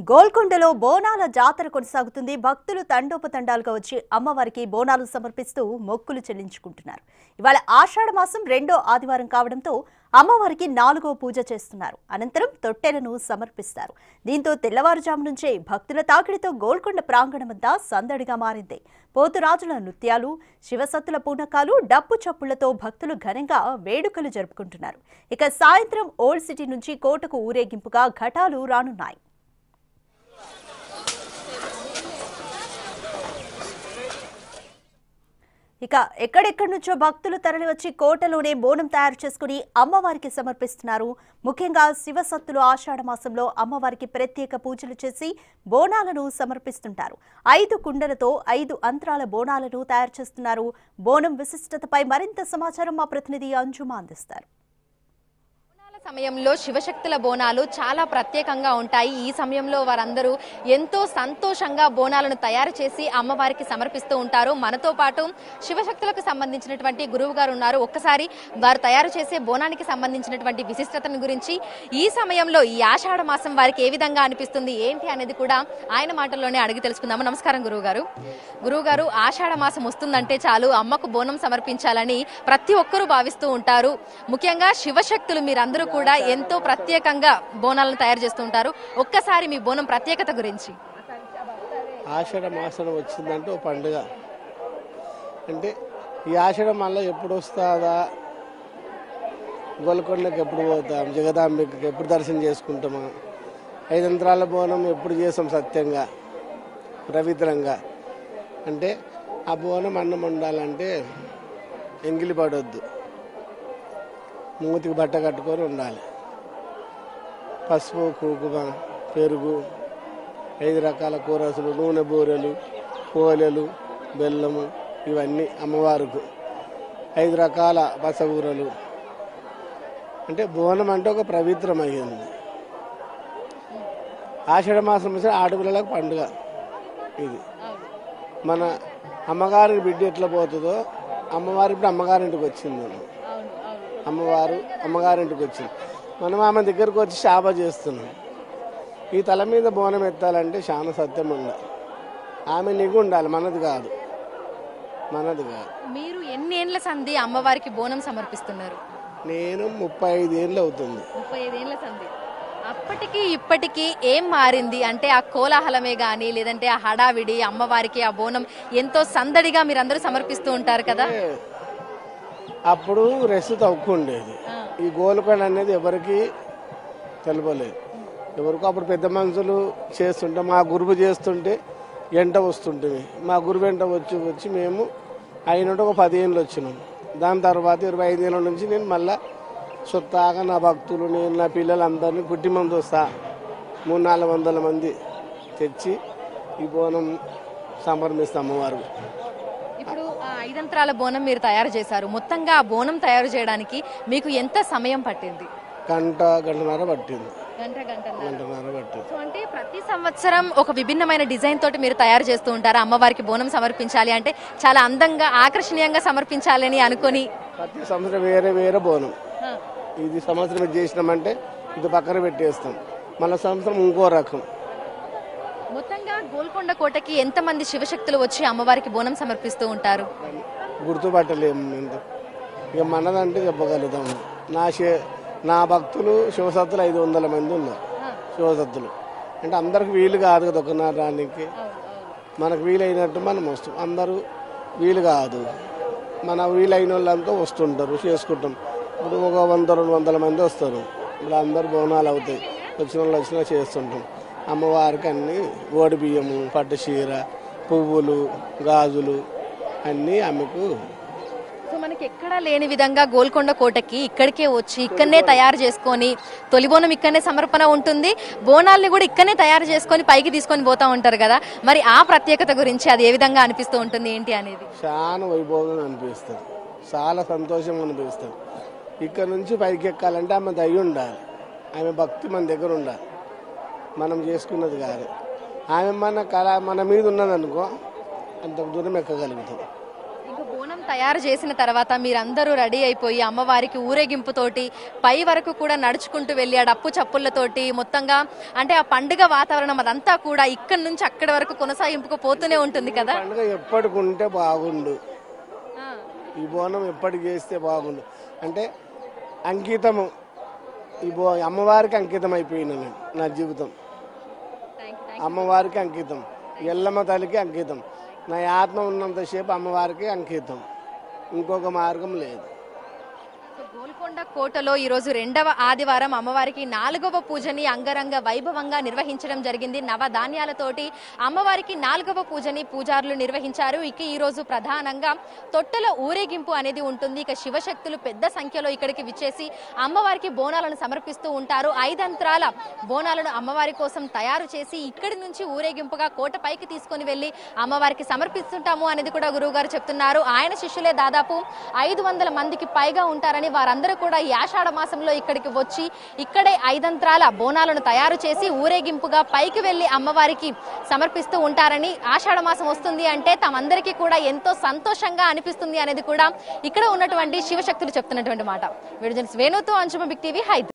గోల్కొండలో బోనాల జాతర కొనసాగుతుంది. భక్తులు తండోపతండాలుగా వచ్చి అమ్మవారికి బోనాలు సమర్పిస్తూ మొక్కులు చెల్లించుకుంటున్నారు. ఇవాళ ఆషాఢ మాసం 2వ ఆదివారం కావడంతో అమ్మవారికి 4వ పూజ చేస్తున్నారు. అనంతరం తొట్టెలను సమర్పిస్తారు. దీంతో తెల్లవారుజాము నుంచే భక్తుల తాకిడితో గోల్కొండ ప్రాంగణమంతా సందడిగా మారింది. పోతురాజుల నృత్యాలు, శివసత్తుల పూనకాలు, డప్పు చప్పుళ్లతో భక్తులు ఘనంగా వేడుకలు జరుపుకుంటున్నారు. ఇక సాయంత్రం ఓల్డ్ సిటీ నుంచి కోటకు ఊరేగింపుగా ఘటాలు రానున్నాయి. ఇక ఎక్కడెక్కడి నుంచో భక్తులు తరలివచ్చి కోటలోనే బోనం తయారు చేసుకుని అమ్మవారికి సమర్పిస్తున్నారు. ముఖ్యంగా శివసత్తులు ఆషాఢ మాసంలో అమ్మవారికి ప్రత్యేక పూజలు చేసి బోనాలను సమర్పిస్తుంటారు. 5 కుండలతో 5 అంతరాల బోనాలను తయారు చేస్తున్నారు. బోనం విశిష్టతపై మరింత సమాచారం మా ప్రతినిధి అంజుమా అందిస్తారు. సమయంలో శివశక్తుల బోనాలు చాలా ప్రత్యేకంగా ఉంటాయి. ఈ సమయంలో వారందరూ ఎంతో సంతోషంగా బోనాలను తయారు చేసి అమ్మవారికి సమర్పిస్తూ ఉంటారు. మనతో పాటు శివశక్తులకు సంబంధించినటువంటి గురువు గారు ఉన్నారు. ఒక్కసారి వారు తయారు చేసే బోనానికి సంబంధించినటువంటి విశిష్టతను గురించి, ఈ సమయంలో ఈ ఆషాఢ మాసం వారికి ఏ విధంగా అనిపిస్తుంది ఏంటి అనేది కూడా ఆయన మాటల్లోనే అడిగి తెలుసుకుందాము. నమస్కారం గురువు గారు, ఆషాఢ మాసం వస్తుందంటే చాలు అమ్మకు బోనం సమర్పించాలని ప్రతి ఒక్కరూ భావిస్తూ ఉంటారు. ముఖ్యంగా శివశక్తులు మీరందరూ కూడా ఎంతో ప్రత్యేకంగా బోనాలను తయారు చేస్తూ ఉంటారు. ఒక్కసారి మీ బోనం ప్రత్యేకత గురించి. ఆషాఢ మాసం వచ్చిందంటే ఓ పండుగ. అంటే ఈ ఆషాఢ మళ్ళీ ఎప్పుడు వస్తుందా, గోల్కొండకి ఎప్పుడు పోతాం, జగదాంబికకి ఎప్పుడు దర్శనం చేసుకుంటామా, 5 అంతరాల బోనం ఎప్పుడు చేస్తాం సత్యంగా పవిత్రంగా. అంటే ఆ బోనం అన్నం వండాలంటే ఎంగిలి పడొద్దు, మూతికి బట్ట కట్టుకొని ఉండాలి. పసుపు, కుంకుమ, పెరుగు, 5 రకాల కూరసులు, నూనె బూరెలు, పోలెలు, బెల్లము, ఇవన్నీ అమ్మవారికి 5 రకాల పసగూరలు. అంటే బోనం అంటే ఒక పవిత్రమైంది. ఆషాఢ మాసం వచ్చి ఆడపిల్లలకు పండుగ. ఇది మన అమ్మగారి బిడ్డ ఎట్లా పోతుందో అమ్మవారి ఇప్పుడు అమ్మగారింటికి వచ్చింది. అమ్మగారింటికి వచ్చింది. మనం ఆమె దగ్గరకు వచ్చి శాప చేస్తున్నాం. ఈ తల మీద బోనం ఎత్తాలంటే చాలా సత్యం ఉండాలి. ఆమె నీకు ఉండాలి, మనది కాదు. మీరు ఎన్ని ఏళ్ల సంధి అమ్మవారికి బోనం సమర్పిస్తున్నారు? నేను 35 ఏళ్ళు అవుతుంది. 35 ఏళ్ల సంధి. అప్పటికి ఇప్పటికీ ఏం మారింది? అంటే ఆ కోలాహలమే గానీ, లేదంటే ఆ హడావిడి, అమ్మవారికి ఆ బోనం ఎంతో సందడిగా మీరందరూ సమర్పిస్తూ ఉంటారు కదా. అప్పుడు రెస్ట్ తక్కువ ఉండేది. ఈ గోల్కొండ అనేది ఎవరికి తెలవలేదు. ఎవరికో అప్పుడు పెద్ద మనుషులు చేస్తుంటే, మా గురువు చేస్తుంటే ఎంట వస్తుంటుంది. మా గురువు వెంట వచ్చి మేము అయినట్టు ఒక 10 ఏళ్ళు వచ్చినాం. దాని తర్వాత 25 ఏళ్ళ నుంచి నేను మళ్ళీ సొత్తాగా నా భక్తులు, నేను నా పిల్లలందరినీ కుట్టి మంది వస్తా 300-400 మంది తెచ్చి ఈ బోనం సమర్పిస్తాం అమ్మవారు. ఇప్పుడు 5 అంతరాల బోనం మీరు తయారు చేశారు. మొత్తంగా ఆ బోనం తయారు చేయడానికి మీకు ఎంత సమయం పట్టింది? గంటన్నర పట్టింది. సో అంటే ప్రతి సంవత్సరం ఒక విభిన్నమైన డిజైన్ తోటి మీరు తయారు చేస్తూ ఉంటారు. అమ్మవారికి బోనం సమర్పించాలి అంటే చాలా అందంగా, ఆకర్షణీయంగా సమర్పించాలని అనుకుని ప్రతి సంవత్సరం వేరే వేరే బోనం. ఇది సంవత్సరం చేసినామంటే ఇది పక్కన పెట్టేస్తాం, మళ్ళీ సంవత్సరం ఇంకో రకం. మొత్తంగా గోల్కొండ కోటకి ఎంతమంది శివశక్తులు వచ్చి అమ్మవారికి బోనం సమర్పిస్తూ ఉంటారు? గుర్తుపట్టలేము. ఇక మనదంటే చెప్పగలుగుతాము. నా భక్తులు శివసత్తులు 500 మంది ఉన్నారు. శివసత్తులు అంటే అందరికి వీలు కాదు కదా, ఒకనాడు రానికి. మనకు వీలైనట్టు మనం వస్తాం. అందరూ వీలు కాదు. మన వీలైన వాళ్ళంతా వస్తుంటారు, చేసుకుంటాం. ఇప్పుడు ఒక 100-200 మంది వస్తారు. ఇప్పుడు అందరు బోనాలు అవుతాయి. వచ్చిన వాళ్ళు వచ్చినా చేస్తుంటాం. అమ్మవారికి అన్నీ ఓడి బియ్యము, పట్టు చీర, పువ్వులు, గాజులు అన్నీ ఆమెకు. సో మనకి ఎక్కడా లేని విధంగా గోల్కొండ కోటకి ఇక్కడికే వచ్చి ఇక్కడనే తయారు చేసుకొని, తొలి బోనం ఇక్కడనే సమర్పణ ఉంటుంది, బోనాల్ని కూడా ఇక్కడనే తయారు చేసుకొని పైకి తీసుకొని పోతా ఉంటారు కదా. మరి ఆ ప్రత్యేకత గురించి అది ఏ విధంగా అనిపిస్తూ ఉంటుంది ఏంటి అనేది? చాలా వైభవంగా అనిపిస్తుంది, చాలా సంతోషంగా అనిపిస్తుంది. ఇక్కడ నుంచి పైకి ఎక్కాలంటే ఆమె దయ ఉండాలి, ఆమె భక్తి మన దగ్గర ఉండాలి. మనం చేసుకున్నది కాదు. ఆమె మన మీద ఉన్నదనుకో అంత దూరం ఎక్కగలుగుతాం. ఇంకా బోనం తయారు చేసిన తర్వాత మీరందరూ రెడీ అయిపోయి అమ్మవారికి ఊరేగింపుతోటి పై వరకు కూడా నడుచుకుంటూ వెళ్ళి ఆ డప్పు చప్పుళ్లతోటి మొత్తంగా అంటే ఆ పండుగ వాతావరణం అదంతా కూడా ఇక్కడి నుంచి అక్కడి వరకు కొనసాగింపుకు పోతూనే ఉంటుంది కదా. పండుగ ఎప్పటికి ఉంటే బాగుండు, ఈ బోనం ఎప్పటికి చేస్తే బాగుండు అంటే అంకితము, ఈ అమ్మవారికి అంకితం అయిపోయినా నేను నా జీవితం, అమ్మవారికి అంకితం, ఎల్లమ్మ తల్లికి అంకితం, నా ఆత్మ ఉన్నంతసేపు అమ్మవారికి అంకితం, ఇంకొక మార్గం లేదు. గోల్కొండ కోటలో ఈ రోజు 2వ ఆదివారం అమ్మవారికి 4వ పూజని అంగరంగ వైభవంగా నిర్వహించడం జరిగింది. నవధాన్యాలతోటి అమ్మవారికి 4వ పూజని పూజారులు నిర్వహించారు. ఇక ఈ రోజు ప్రధానంగా తొట్టెల ఊరేగింపు అనేది ఉంటుంది. ఇక శివశక్తులు పెద్ద సంఖ్యలో ఇక్కడికి విచ్చేసి అమ్మవారికి బోనాలను సమర్పిస్తూ ఉంటారు. 5 అంతరాల బోనాలను అమ్మవారి కోసం తయారు చేసి ఇక్కడి నుంచి ఊరేగింపుగా కోట పైకి తీసుకొని వెళ్లి అమ్మవారికి సమర్పిస్తుంటాము అనేది కూడా గురువు గారు చెప్తున్నారు. ఆయన శిష్యులే దాదాపు 500 మందికి పైగా ఉంటారని, వారందరూ కూడా ఈ ఆషాఢ మాసంలో ఇక్కడికి వచ్చి ఇక్కడే 5 అంతరాల బోనాలను తయారు చేసి ఊరేగింపుగా పైకి వెళ్లి అమ్మవారికి సమర్పిస్తూ ఉంటారని, ఆషాఢ మాసం వస్తుంది అంటే తమందరికీ కూడా ఎంతో సంతోషంగా అనిపిస్తుంది అనేది కూడా ఇక్కడ ఉన్నటువంటి శివశక్తులు చెప్తున్నటువంటి మాట. వీడియో జర్నలిస్ట్ వేణుతో అంశుమ బిగ్ టీవీ హైదరాబాద్.